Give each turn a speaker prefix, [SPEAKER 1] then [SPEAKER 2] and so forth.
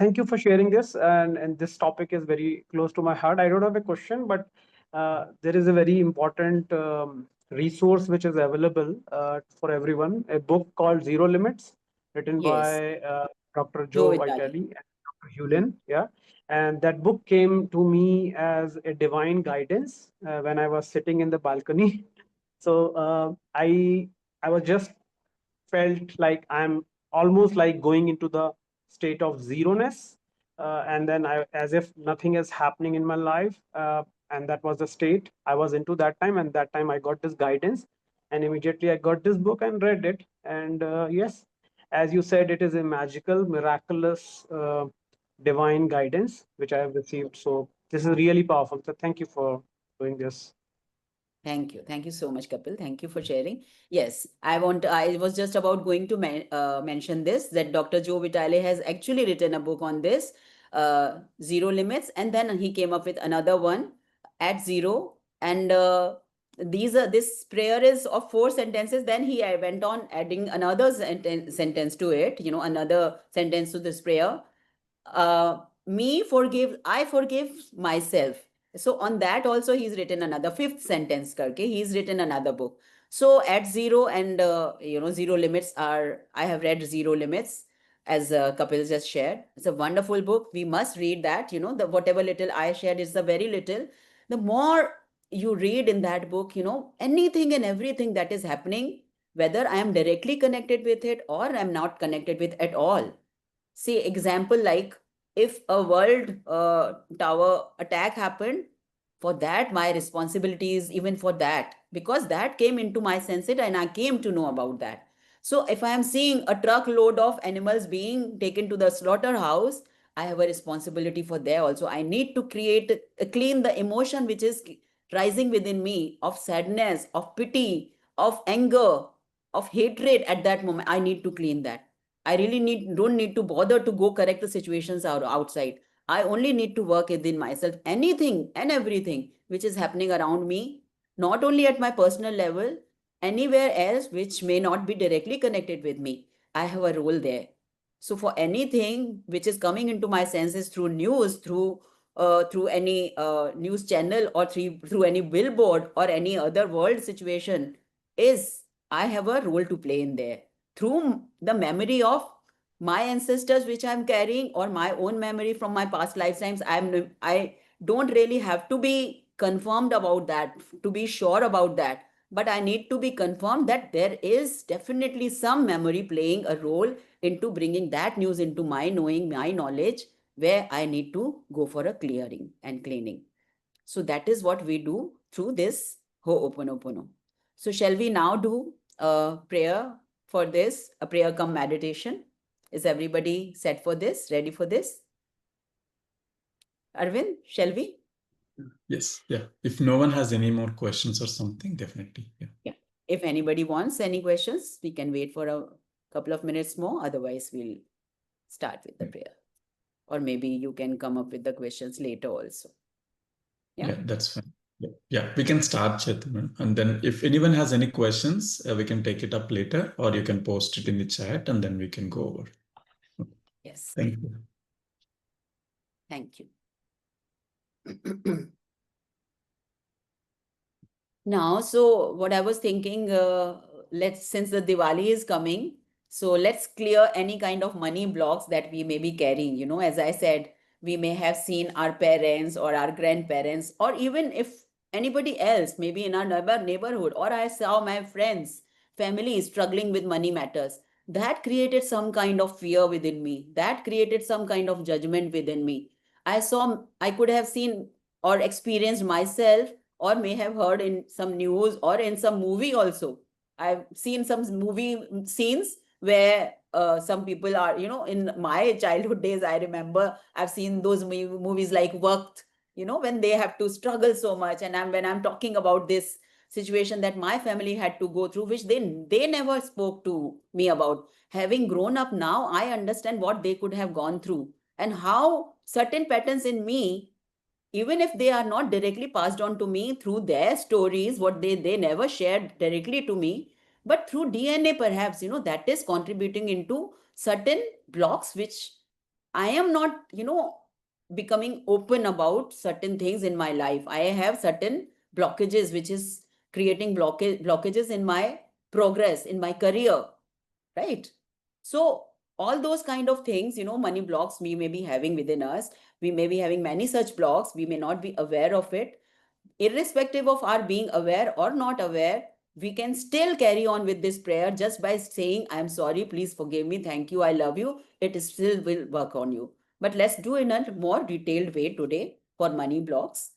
[SPEAKER 1] thank you for sharing this. And this topic is very close to my heart. I don't have a question, but there is a very important resource which is available for everyone. A book called Zero Limits, written
[SPEAKER 2] Yes,
[SPEAKER 1] by Dr.
[SPEAKER 2] Joe
[SPEAKER 1] Joe
[SPEAKER 2] Vitale.
[SPEAKER 1] Vitale and Dr. Hewlin. Yeah, and that book came to me as a divine guidance when I was sitting in the balcony. So I was just felt like I'm almost like going into the state of zeroness, and then I, as if nothing is happening in my life, and that was the state I was into that time. And that time I got this guidance, and immediately I got this book and read it. And yes, as you said, it is a magical, miraculous, divine guidance which I have received. So this is really powerful. So thank you for doing this.
[SPEAKER 2] Thank you. Thank you so much, Kapil. Thank you for sharing. Yes, I was just about going to mention this, that Dr. Joe Vitale has actually written a book on this, Zero Limits, and then he came up with another one, At Zero. And this prayer is of 4 sentences. Then he went on adding another sentence to it, another sentence to this prayer. I forgive myself. So on that also he's written another fifth sentence karke he's written another book. So at zero and Zero Limits are, I have read Zero Limits, as Kapil just shared. It's a wonderful book. We must read that. The whatever little I shared is the very little. The more you read in that book, anything and everything that is happening, whether I am directly connected with it or I'm not connected with at all. See, example like, if a world tower attack happened, for that my responsibility is even for that, because that came into my senses and I came to know about that. So if I am seeing a truckload of animals being taken to the slaughterhouse, I have a responsibility for there also. I need to clean the emotion which is rising within me, of sadness, of pity, of anger, of hatred. At that moment I need to clean that. I really don't need to bother to go correct the situations outside. I only need to work within myself. Anything and everything which is happening around me, not only at my personal level, anywhere else which may not be directly connected with me, I have a role there. So for anything which is coming into my senses through news, through any news channel, or through any billboard or any other world situation, is I have a role to play in there, through the memory of my ancestors which I'm carrying, or my own memory from my past lifetimes. I don't really have to be confirmed about that, to be sure about that, but I need to be confirmed that there is definitely some memory playing a role into bringing that news into my knowing, my knowledge, where I need to go for a clearing and cleaning. So that is what we do through this Ho'oponopono. So shall we now do a prayer for this, a prayer come meditation? Is everybody set for this, ready for this? Arvind, shall we?
[SPEAKER 3] Yes, yeah. If no one has any more questions or something, definitely.
[SPEAKER 2] Yeah. If anybody wants any questions, we can wait for a couple of minutes more. Otherwise, we'll start with the prayer. Or maybe you can come up with the questions later also.
[SPEAKER 3] Yeah, that's fine. Yeah, we can start, Chetna. And then if anyone has any questions, we can take it up later, or you can post it in the chat and then we can go over.
[SPEAKER 2] Yes.
[SPEAKER 3] Thank you.
[SPEAKER 2] Thank you. Now, so what I was thinking, since the Diwali is coming, so let's clear any kind of money blocks that we may be carrying. As I said, we may have seen our parents or our grandparents, or even if anybody else, maybe in our neighborhood, or I saw my friends, family struggling with money matters. That created some kind of fear within me. That created some kind of judgment within me. I could have seen or experienced myself, or may have heard in some news or in some movie also. I've seen some movie scenes where some people are, in my childhood days, I remember I've seen those movies like Waqt, when they have to struggle so much. And when I'm talking about this situation that my family had to go through, which they never spoke to me about. Having grown up now, I understand what they could have gone through, and how certain patterns in me, even if they are not directly passed on to me through their stories, what they never shared directly to me, but through DNA perhaps, that is contributing into certain blocks which I am not, becoming open about certain things in my life. I have certain blockages, which is creating blockages in my progress, in my career, right? So all those kind of things, money blocks we may be having within us. We may be having many such blocks. We may not be aware of it. Irrespective of our being aware or not aware, we can still carry on with this prayer just by saying, I'm sorry, please forgive me, thank you, I love you. It still will work on you. But let's do in a more detailed way today for money blocks.